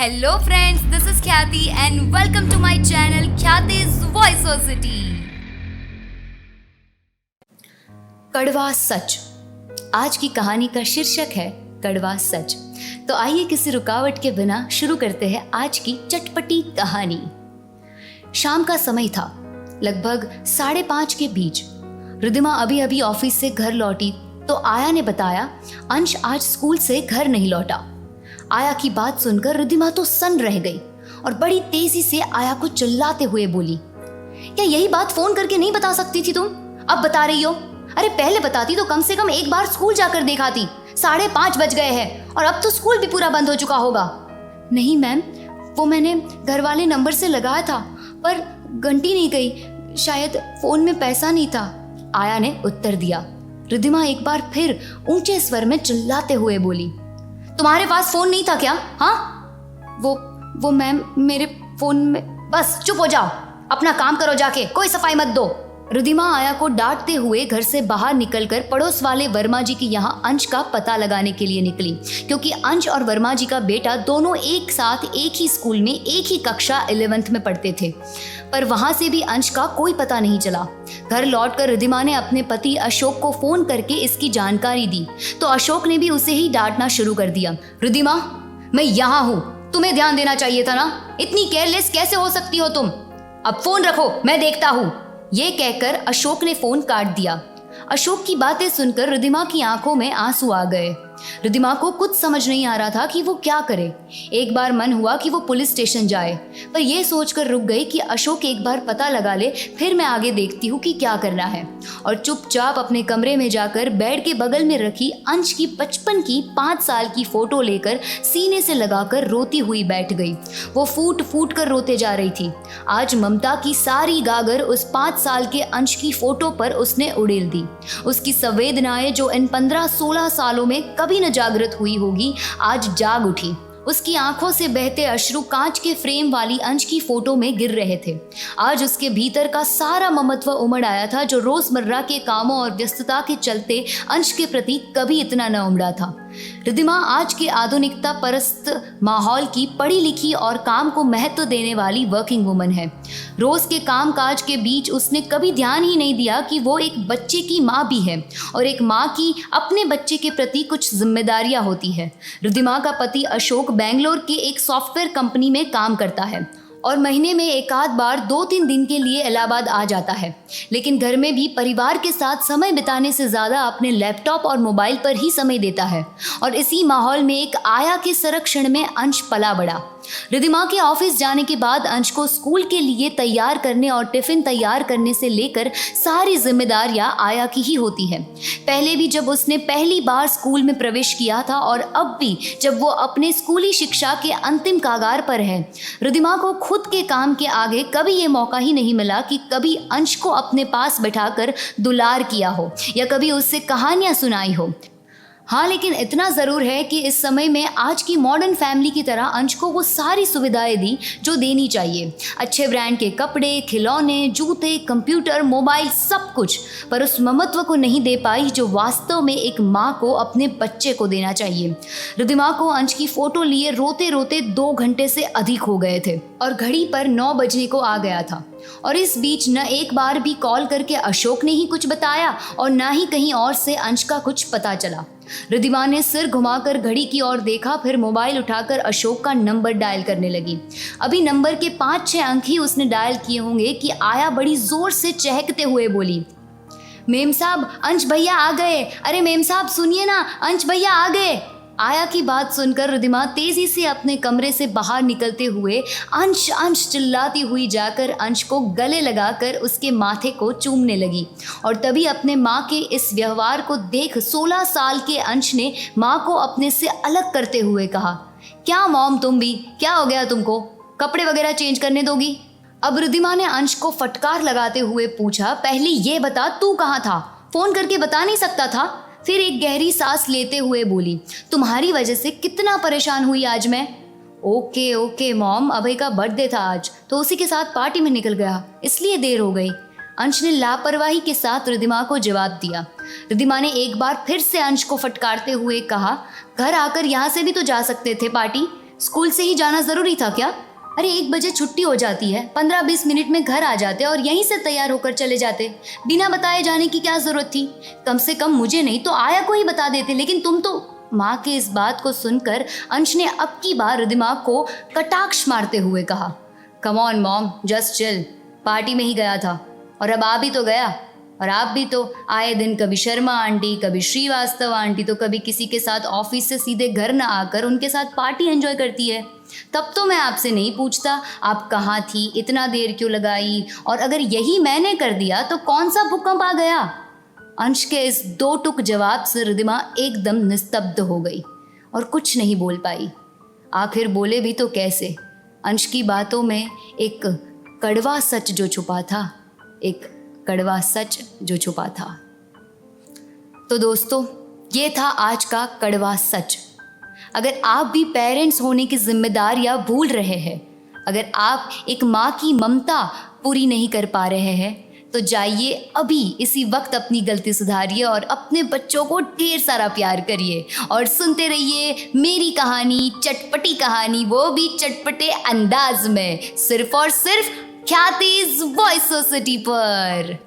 Hello friends, this is Khyati and welcome to my channel Khyati's Voiceosity. कड़वा सच। आज की कहानी का शीर्षक है कड़वा सच। तो आइए किसी रुकावट के बिना शुरू करते हैं आज की चटपटी कहानी। शाम का समय था, लगभग 5:30 के बीच। रिद्धिमा अभी अभी ऑफिस से घर लौटी तो आया ने बताया अंश आज स्कूल से घर नहीं लौटा। आया की बात सुनकर रिद्धिमा तो सन्न रह गई और बड़ी तेजी से आया को चिल्लाते हुए बोली, क्या यही बात फोन करके नहीं बता सकती थी तुम? अब बता रही हो? अरे पहले बताती तो कम से कम एक बार स्कूल जाकर दिखाती। 5:30 बज गए हैं और अब तो स्कूल भी पूरा बंद हो चुका होगा। नहीं मैम, वो मैंने घर वाले नंबर से लगाया था पर घंटी नहीं गई, शायद फोन में पैसा नहीं था, आया ने उत्तर दिया। रिद्धिमा एक बार फिर ऊंचे स्वर में चिल्लाते हुए बोली, तुम्हारे पास फोन नहीं था क्या? हाँ वो मैम मेरे फोन में। बस चुप हो जाओ, अपना काम करो जाके, कोई सफाई मत दो। रिद्धिमा आया को डांटते हुए घर से बाहर निकलकर पड़ोस वाले वर्मा जी के यहाँ अंश का पता लगाने के लिए निकली, क्योंकि अंश और वर्मा जी का बेटा दोनों एक साथ एक ही स्कूल में एक ही कक्षा 11th में पढ़ते थे, पर वहां से भी अंश का कोई पता नहीं चला। घर लौटकर रिद्धिमा ने अपने पति अशोक को फोन करके इसकी जानकारी दी तो अशोक ने भी उसे ही डांटना शुरू कर दिया। रिद्धिमा, मैं यहाँ हूँ, तुम्हें ध्यान देना चाहिए था ना, इतनी केयरलेस कैसे हो सकती हो तुम? अब फोन रखो, मैं देखता हूँ। ये कहकर अशोक ने फोन काट दिया। अशोक की बातें सुनकर रिद्धिमा की आंखों में आंसू आ गए। रिद्धिमा को कुछ समझ नहीं आ रहा था कि वो क्या करे। एक बार मन हुआ कि वो पुलिस स्टेशन जाए, पर यह सोचकर रुक गई कि अशोक एक बार पता लगा ले, फिर मैं आगे देखती हूँ कि क्या करना है। और चुपचाप अपने कमरे में जाकर बेड के बगल में रखी अंश की बचपन की 5 साल की फोटो लेकर सीने से लगाकर रोती हुई बैठ गई। वो फूट फूट कर रोते जा रही थी। आज ममता की सारी गागर उस 5 साल के अंश की फोटो पर उसने उड़ेल दी। उसकी संवेदनाएं जो इन 15-16 सालों में कभी न जागृत हुई होगी, आज जाग उठी। उसकी आंखों से बहते अश्रु कांच के फ्रेम वाली अंश की फोटो में गिर रहे थे। आज उसके भीतर का सारा ममत्व उमड़ आया था, जो रोजमर्रा के कामों और व्यस्तता के चलते अंश के प्रति कभी इतना न उमड़ा था। रिद्धिमा आज के आधुनिकता परस्त माहौल की पढ़ी लिखी और काम को महत्व देने वाली वर्किंग वुमन है। रोज के काम काज के बीच उसने कभी ध्यान ही नहीं दिया कि वो एक बच्चे की माँ भी है और एक माँ की अपने बच्चे के प्रति कुछ जिम्मेदारियां होती है। रिद्धिमा का पति अशोक बेंगलोर के एक सॉफ्टवेयर कंपनी में काम करता है और महीने में एक आध बार 2-3 दिन के लिए इलाहाबाद आ जाता है, लेकिन घर में भी परिवार के साथ समय बिताने से ज़्यादा अपने लैपटॉप और मोबाइल पर ही समय देता है। और इसी माहौल में एक आया के संरक्षण में अंश पला बड़ा। रिद्धिमा के ऑफिस जाने के बाद अंश को स्कूल के लिए तैयार करने और टिफिन तैयार करने से लेकर सारी जिम्मेदारियां आया की ही होती है। पहले भी जब उसने पहली बार स्कूल में प्रवेश किया था और अब भी जब वो अपने स्कूली शिक्षा के अंतिम कागार पर है। रिद्धिमा को खुद के काम के आगे कभी ये मौका ही नहीं मिला कि कभी अंश को अपने पास बैठाकर दुलार किया हो या कभी उससे कहानियां सुनाई हो। हाँ, लेकिन इतना ज़रूर है कि इस समय में आज की मॉडर्न फैमिली की तरह अंश को वो सारी सुविधाएं दी जो देनी चाहिए। अच्छे ब्रांड के कपड़े, खिलौने, जूते, कंप्यूटर, मोबाइल, सब कुछ, पर उस ममत्व को नहीं दे पाई जो वास्तव में एक माँ को अपने बच्चे को देना चाहिए। रिद्धिमा को अंश की फ़ोटो लिए रोते रोते 2 घंटे से अधिक हो गए थे और घड़ी पर 9 बजने को आ गया था। और इस बीच न एक बार भी कॉल करके अशोक ने ही कुछ बताया और ना ही कहीं और से अंश का कुछ पता चला। रिद्धिमा ने सिर घुमाकर घड़ी की ओर देखा, फिर मोबाइल उठाकर अशोक का नंबर डायल करने लगी। अभी नंबर के 5-6 अंक ही उसने डायल किए होंगे कि आया बड़ी जोर से चहकते हुए बोली, मेम साहब, अंश भैया आ गए। अरे मेम साहब सुनिए ना, अंश भैया आ गए। आया की बात सुनकर रिद्धिमा तेजी से अपने कमरे से बाहर निकलते हुए अंश अंश चिल्लाती हुई जाकर अंश को गले लगाकर उसके माथे को चूमने लगी। और तभी अपने माँ के इस व्यवहार को देख 16 साल के अंश ने माँ को अपने से अलग करते हुए कहा, क्या मॉम तुम भी, क्या हो गया तुमको? कपड़े वगैरह चेंज करने दोगी? अब रिद्धिमा ने अंश को फटकार लगाते हुए पूछा, पहले ये बता तू कहाँ था? फोन करके बता नहीं सकता था? फिर एक गहरी सांस लेते हुए बोली, तुम्हारी वजह से कितना परेशान हुई आज मैं। ओके मॉम, अभय का बर्थडे था आज, तो उसी के साथ पार्टी में निकल गया, इसलिए देर हो गई। अंश ने लापरवाही के साथ रिद्धिमा को जवाब दिया। रिद्धिमा ने एक बार फिर से अंश को फटकारते हुए कहा, घर आकर यहाँ से भी तो जा सकते थे पार्टी, स्कूल से ही जाना ज़रूरी था क्या? अरे 1 बजे छुट्टी हो जाती है, 15-20 मिनट में घर आ जाते और यहीं से तैयार होकर चले जाते। बिना बताए जाने की क्या ज़रूरत थी? कम से कम मुझे नहीं तो आया को ही बता देते। लेकिन तुम तो। माँ के इस बात को सुनकर अंश ने अब की बार रिद्धिमा को कटाक्ष मारते हुए कहा, come on mom, just chill. Party में ही गया था और अब आ भी तो गया। और आप भी तो आए दिन कभी शर्मा आंटी, कभी श्रीवास्तव आंटी, तो कभी किसी के साथ ऑफिस से सीधे घर ना आकर उनके साथ पार्टी एंजॉय करती है। तब तो मैं आपसे नहीं पूछता आप कहाँ थी, इतना देर क्यों लगाई, और अगर यही मैंने कर दिया तो कौन सा भूकंप आ गया। अंश के इस 2 टुक जवाब से रिद्धिमा एकदम निस्तब्ध हो गई और कुछ नहीं बोल पाई। आखिर बोले भी तो कैसे? अंश की बातों में एक कड़वा सच जो छुपा था, एक कड़वा सच जो छुपा था। तो दोस्तों, ये था आज का कड़वा सच। अगर आप भी पेरेंट्स होने की जिम्मेदारियां भूल रहे हैं, अगर आप एक माँ की ममता पूरी नहीं कर पा रहे हैं, तो जाइए अभी इसी वक्त अपनी गलती सुधारिए और अपने बच्चों को ढेर सारा प्यार करिए और सुनते रहिए मेरी कहानी, चटपटी कहानी, वो भी चटपटे अंदाज में, सिर्फ और सिर्फ ख्यातिज वॉइस सोसाइटी पर।